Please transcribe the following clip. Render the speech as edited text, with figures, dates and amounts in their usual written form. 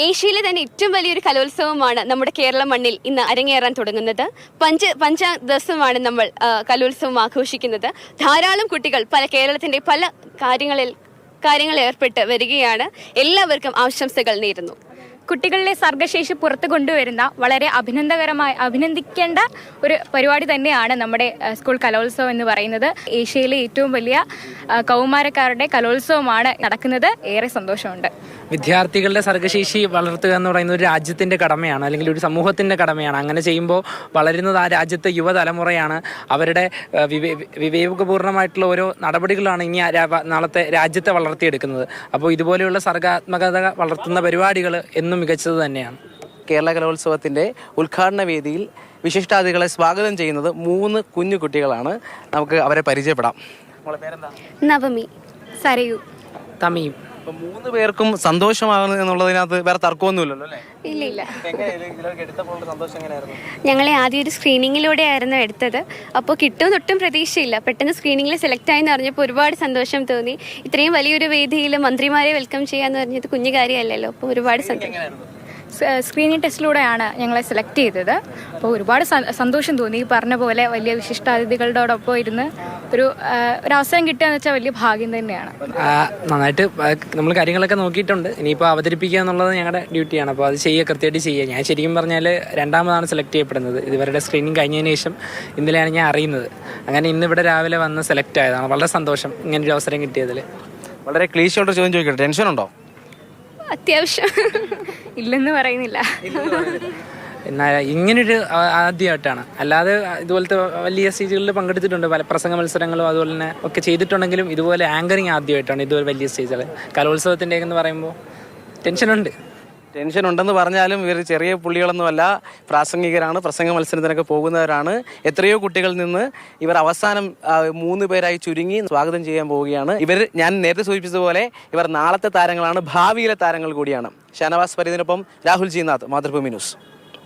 ഏഷ്യയിലെ തന്നെ ഏറ്റവും വലിയൊരു കലോത്സവമാണ് നമ്മുടെ കേരള മണ്ണിൽ ഇന്ന് അരങ്ങേറാൻ തുടങ്ങുന്നത്. പഞ്ചാം ദിവസമാണ് നമ്മൾ കലോത്സവം ആഘോഷിക്കുന്നത്. ധാരാളം കുട്ടികൾ കേരളത്തിൻ്റെ പല കാര്യങ്ങളിൽ ഏർപ്പെട്ട് വരികയാണ്. എല്ലാവർക്കും ആശംസകൾ നേരുന്നു. കുട്ടികളിലെ സർഗശേഷി പുറത്തു കൊണ്ടുവരുന്ന വളരെ അഭിനന്ദിക്കേണ്ട ഒരു പരിപാടി തന്നെയാണ് നമ്മുടെ സ്കൂൾ കലോത്സവം എന്ന് പറയുന്നത്. ഏഷ്യയിലെ ഏറ്റവും വലിയ കൗമാരക്കാരുടെ കലോത്സവമാണ് നടക്കുന്നത്. ഏറെ സന്തോഷമുണ്ട്. വിദ്യാർത്ഥികളുടെ സർഗശേഷി വളർത്തുക എന്ന് പറയുന്നത് ഒരു രാജ്യത്തിൻ്റെ കടമയാണ്, അല്ലെങ്കിൽ ഒരു സമൂഹത്തിൻ്റെ കടമയാണ്. അങ്ങനെ ചെയ്യുമ്പോൾ വളരുന്നത് ആ രാജ്യത്തെ യുവതലമുറയാണ്. അവരുടെ വിവേകപൂർണ്ണമായിട്ടുള്ള ഓരോ നടപടികളാണ് ഇനി നാളത്തെ രാജ്യത്തെ വളർത്തിയെടുക്കുന്നത്. അപ്പോൾ ഇതുപോലെയുള്ള സർഗാത്മകത വളർത്തുന്ന പരിപാടികൾ എന്നും മികച്ചത് തന്നെയാണ്. കേരള കലോത്സവത്തിൻ്റെ ഉദ്ഘാടന വേദിയിൽ വിശിഷ്ടാതിഥികളെ സ്വാഗതം ചെയ്യുന്നത് 3 കുഞ്ഞു കുട്ടികളാണ്. നമുക്ക് അവരെ പരിചയപ്പെടാം. നമ്മളെ പേരെന്താ? നവമി, സരയു, തമിയും. 3 പേർക്കും സന്തോഷമാകുന്നു എന്നുള്ളതിനകത്ത് വേറെ തർക്കമൊന്നുമില്ലല്ലോ അല്ലേ? ഇല്ല. ഞങ്ങളെ ആദ്യം ഒരു സ്ക്രീനിങ്ങിലൂടെ ആയിരുന്നു എടുത്തത്. അപ്പോൾ കിട്ടുമെന്ന് ഒട്ടും പ്രതീക്ഷയില്ല. പെട്ടെന്ന് സ്ക്രീനിങ്ങിൽ സെലക്ട് ആയെന്ന് പറഞ്ഞപ്പോൾ ഒരുപാട് സന്തോഷം തോന്നി. ഇത്രയും വലിയൊരു വേദിയിൽ മന്ത്രിമാരെ വെൽക്കം ചെയ്യാന്ന് പറഞ്ഞത് കുഞ്ഞു കാര്യമല്ലല്ലോ. അപ്പോൾ ഒരുപാട് സന്തോഷം. സ്ക്രീനിങ് ടെസ്റ്റിലൂടെയാണ് ഞങ്ങളെ സെലക്ട് ചെയ്തത്. അപ്പോൾ ഒരുപാട് സന്തോഷം തോന്നി. ഈ പറഞ്ഞ പോലെ വലിയ വിശിഷ്ടാതിഥികളോടൊപ്പം ഇരുന്ന് ഒരു അവസരം കിട്ടുക എന്ന് വെച്ചാൽ വലിയ ഭാഗ്യം തന്നെയാണ്. നന്നായിട്ട് നമ്മൾ കാര്യങ്ങളൊക്കെ നോക്കിയിട്ടുണ്ട്. ഇനിയിപ്പോൾ അവതരിപ്പിക്കുക എന്നുള്ളത് ഞങ്ങളുടെ ഡ്യൂട്ടിയാണ്. അപ്പോൾ അത് കൃത്യമായിട്ട് ചെയ്യുക. ഞാൻ ശരിക്കും പറഞ്ഞാൽ 2ാമതാണ് സെലക്ട് ചെയ്യപ്പെടുന്നത്. ഇവരുടെ സ്ക്രീനിങ് കഴിഞ്ഞതിന് ശേഷം ഇന്നലെയാണ് ഞാൻ അറിയുന്നത്. അങ്ങനെ ഇന്നിവിടെ രാവിലെ വന്ന് സെലക്ട് ആയതാണ്. വളരെ സന്തോഷം ഇങ്ങനൊരു അവസരം കിട്ടിയതിൽ. വളരെ ക്ലീശയോട് ചോദ്യം ചോദിക്കട്ടെ, ടെൻഷൻ ഉണ്ടോ? അത്യാവശ്യം. ഇല്ലെന്ന് പറയുന്നില്ല. എന്നാൽ ഇങ്ങനൊരു ആദ്യമായിട്ടാണ്. അല്ലാതെ ഇതുപോലത്തെ വലിയ സ്റ്റേജുകളിൽ പങ്കെടുത്തിട്ടുണ്ട്. പല പ്രസംഗ മത്സരങ്ങളും അതുപോലെ തന്നെ ഒക്കെ ചെയ്തിട്ടുണ്ടെങ്കിലും ഇതുപോലെ ആങ്കറിങ് ആദ്യമായിട്ടാണ്. ഇതുപോലെ വലിയ സ്റ്റേജുകൾ കലോത്സവത്തിൻ്റെ എന്ന് പറയുമ്പോൾ ടെൻഷൻ ഉണ്ടെന്ന് പറഞ്ഞാലും ഇവർ ചെറിയ പുള്ളികളൊന്നുമല്ല, പ്രാസംഗികരാണ്. പ്രസംഗ മത്സരത്തിനൊക്കെ പോകുന്നവരാണ്. എത്രയോ കുട്ടികളിൽ നിന്ന് ഇവർ അവസാനം 3 പേരായി ചുരുങ്ങി സ്വാഗതം ചെയ്യാൻ പോവുകയാണ്. ഞാൻ നേരത്തെ സൂചിപ്പിച്ചതുപോലെ ഇവർ നാളത്തെ താരങ്ങളാണ്, ഭാവിയിലെ താരങ്ങൾ കൂടിയാണ്. ഷാനവാസ് ഫരീദിനൊപ്പം രാഹുൽ ജി നാഥ്, മാതൃഭൂമി ന്യൂസ്.